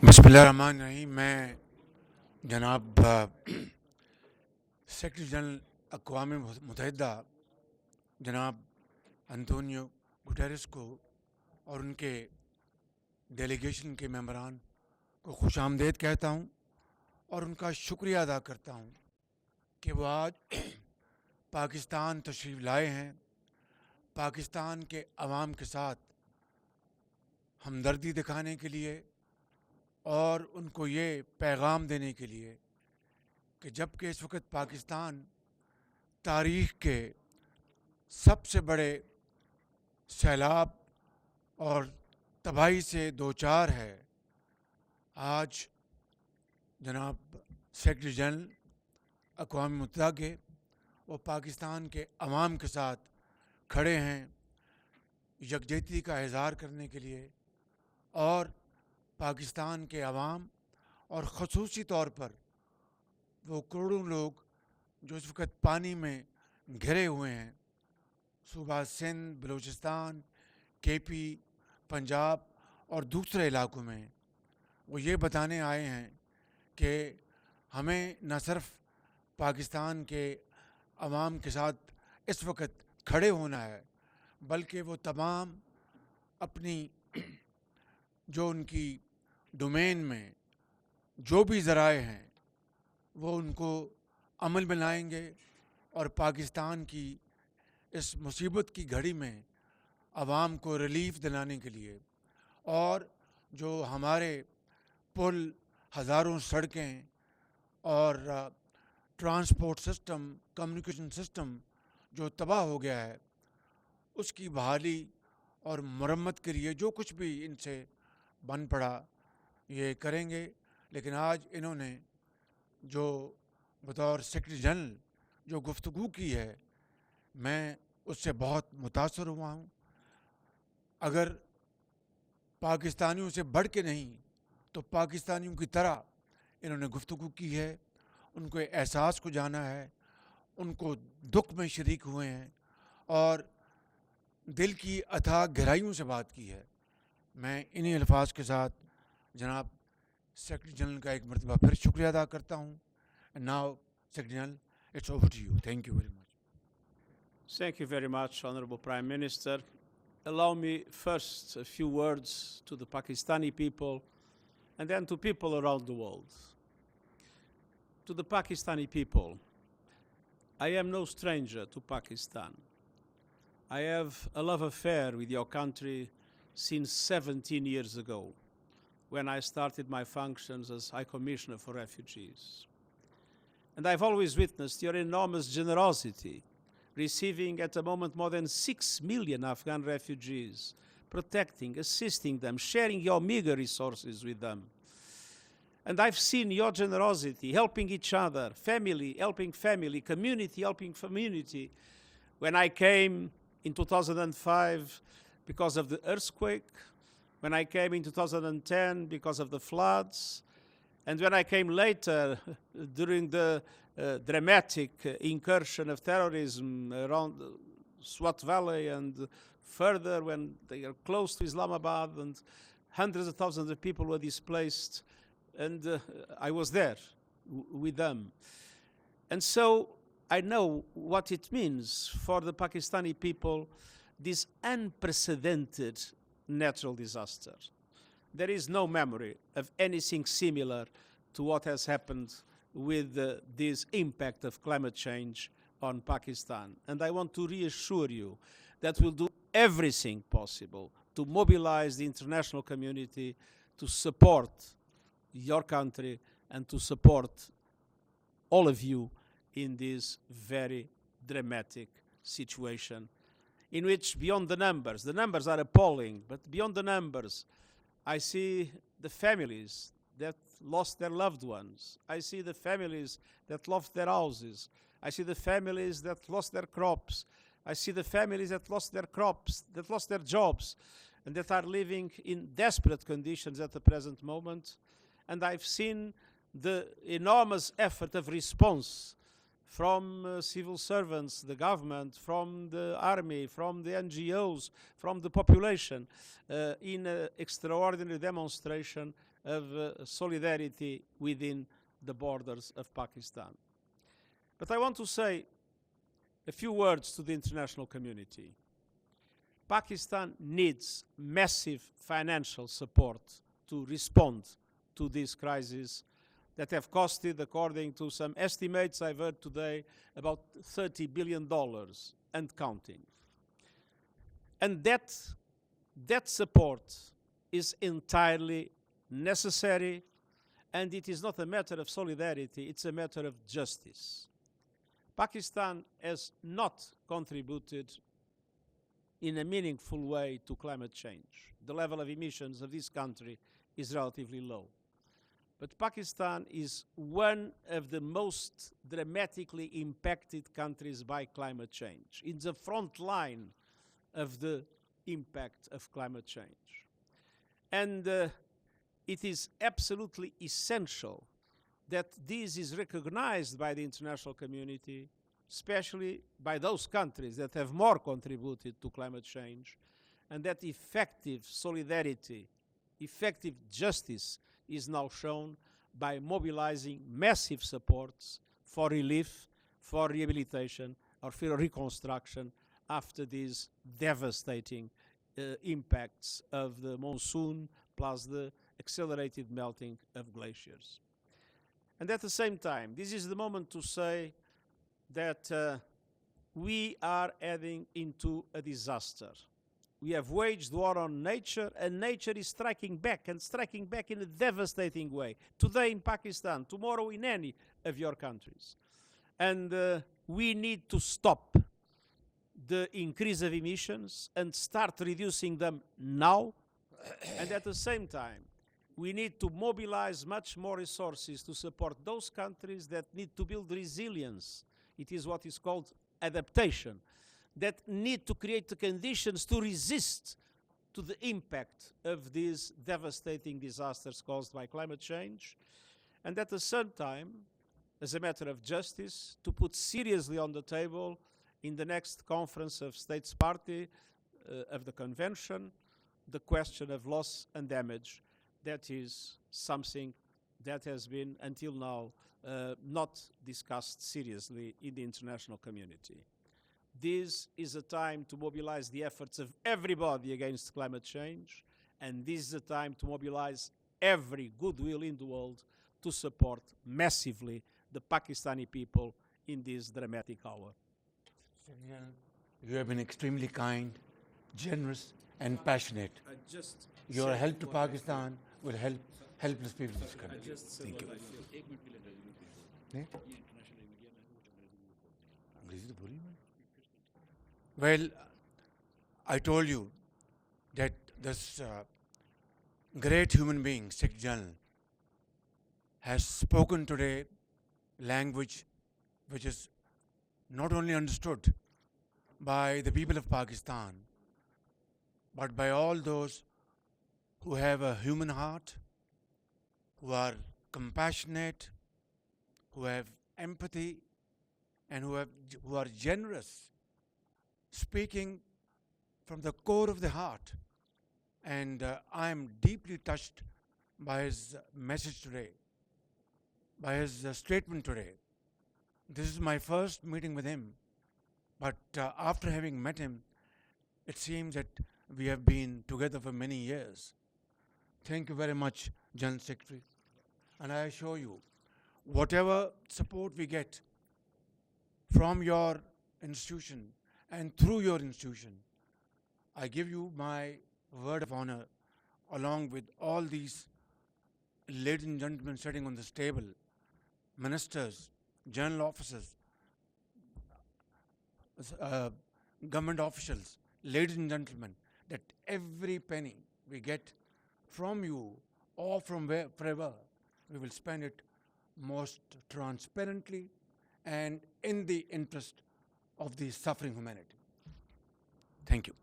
بسم اللہ الرحمن الرحیم. میں جناب سیکرٹری جنرل اقوام متحدہ جناب انتونیو گٹیرس کو اور ان کے ڈیلیگیشن کے ممبران کو خوش آمدید کہتا ہوں اور ان کا شکریہ ادا کرتا ہوں کہ وہ آج پاکستان تشریف لائے ہیں. پاکستان کے عوام کے ساتھ ہمدردی دکھانے کے لیے اور ان کو یہ پیغام دینے کے لیے کہ جب کہ اس وقت پاکستان تاریخ کے سب سے بڑے سیلاب اور تباہی سے دوچار ہے، آج جناب سیکرٹری جنرل اقوام متحدہ کے وہ پاکستان کے عوام کے ساتھ کھڑے ہیں یکجہتی کا اظہار کرنے کے لیے، اور پاکستان کے عوام اور خصوصی طور پر وہ کروڑوں لوگ جو اس وقت پانی میں گھرے ہوئے ہیں، صوبہ سندھ، بلوچستان، کے پی، پنجاب اور دوسرے علاقوں میں، وہ یہ بتانے آئے ہیں کہ ہمیں نہ صرف پاکستان کے عوام کے ساتھ اس وقت کھڑے ہونا ہے، بلکہ وہ تمام اپنی جو ان کی ڈومین میں جو بھی ذرائع ہیں وہ ان کو عمل میں لائیں گے، اور پاکستان کی اس مصیبت کی گھڑی میں عوام کو ریلیف دلانے کے لیے، اور جو ہمارے پل، ہزاروں سڑکیں اور ٹرانسپورٹ سسٹم، کمیونیکیشن سسٹم جو تباہ ہو گیا ہے، اس کی بحالی اور مرمت کے لیے جو کچھ بھی ان سے بن پڑا یہ کریں گے. لیکن آج انہوں نے جو بطور سیکرٹری جنرل جو گفتگو کی ہے، میں اس سے بہت متاثر ہوا ہوں. اگر پاکستانیوں سے بڑھ کے نہیں تو پاکستانیوں کی طرح انہوں نے گفتگو کی ہے، ان کو احساس کو جانا ہے، ان کو دکھ میں شریک ہوئے ہیں اور دل کی اتھاہ گہرائیوں سے بات کی ہے. میں انہی الفاظ کے ساتھ جناب سیکرٹری جنرل کا ایک مرتبہ پھر شکریہ ادا کرتا ہوں. Now secretary general it's over to you. Thank you very much. Thank you very much, Honorable Prime Minister. Allow me first a few words to the Pakistani people and then to people around the world. To the Pakistani people, I am no stranger to Pakistan. I have a love affair with your country since 17 years ago, when I started my functions as High Commissioner for Refugees. And I've always witnessed your enormous generosity, receiving at the moment more than 6 million Afghan refugees, protecting, assisting them, sharing your meager resources with them. And I've seen your generosity, helping each other, family helping family, community helping community. When I came in 2005 because of the earthquake, when I came in 2010 because of the floods, and when I came later during the dramatic incursion of terrorism around Swat Valley and further when they are close to Islamabad and hundreds of thousands of people were displaced, and I was there with them. And so I know what it means for the Pakistani people, this unprecedented natural disaster. There is no memory of anything similar to what has happened with this impact of climate change on Pakistan. And I want to reassure you that we'll do everything possible to mobilize the international community to support your country and to support all of you in this very dramatic situation, in which beyond the numbers are appalling, but beyond the numbers, I see the families that lost their loved ones. I see the families that lost their houses. I see the families that lost their crops. I see the families that lost their crops, that lost their jobs, and that are living in desperate conditions at the present moment. And I've seen the enormous effort of response from civil servants, the government, from the army, from the NGOs, from the population, in an extraordinary demonstration of solidarity within the borders of Pakistan. But I want to say a few words to the international community. Pakistan needs massive financial support to respond to this crisis that have costed, according to some estimates I've heard today, about $30 billion and counting. And that support is entirely necessary, and it is not a matter of solidarity, it's a matter of justice. Pakistan has not contributed in a meaningful way to climate change. The level of emissions of this country is relatively low. But Pakistan is one of the most dramatically impacted countries by climate change, in the front line of the impact of climate change. And it is absolutely essential that this is recognized by the international community, especially by those countries that have more contributed to climate change, and that effective solidarity, effective justice is now shown by mobilizing massive supports for relief, for rehabilitation, or for reconstruction after these devastating impacts of the monsoon plus the accelerated melting of glaciers. And at the same time, this is the moment to say that we are heading into a disaster. We have waged war on nature, and nature is striking back, and striking back in a devastating way. Today in Pakistan, tomorrow in any of your countries. And we need to stop the increase of emissions and start reducing them now. And at the same time, we need to mobilize much more resources to support those countries that need to build resilience. It is what is called adaptation, that need to create the conditions to resist to the impact of these devastating disasters caused by climate change. And at the same time, as a matter of justice, to put seriously on the table in the next Conference of States Party of the Convention, the question of loss and damage. That is something that has been, until now, not discussed seriously in the international community. This is a time to mobilize the efforts of everybody against climate change, and this is a time to mobilize every goodwill in the world to support massively the Pakistani people in this dramatic hour. You have been extremely kind, generous, and passionate. Your help to Pakistan will help helpless people in this country. Thank you. Well, I told you that this great human being, Secretary-General, has spoken today language which is not only understood by the people of Pakistan, but by all those who have a human heart, who are compassionate, who have empathy, and who are generous, speaking from the core of the heart. And I am deeply touched by his message today, by his statement today. This is my first meeting with him, but after having met him, it seems that we have been together for many years. Thank you very much, General Secretary. And I assure you, whatever support we get from your institution and through your institution, I give you my word of honor, along with all these ladies and gentlemen sitting on this table, ministers, general officers, government officials, ladies and gentlemen, that every penny we get from you or from wherever, we will spend it most transparently and in the interest of the suffering humanity. Thank you.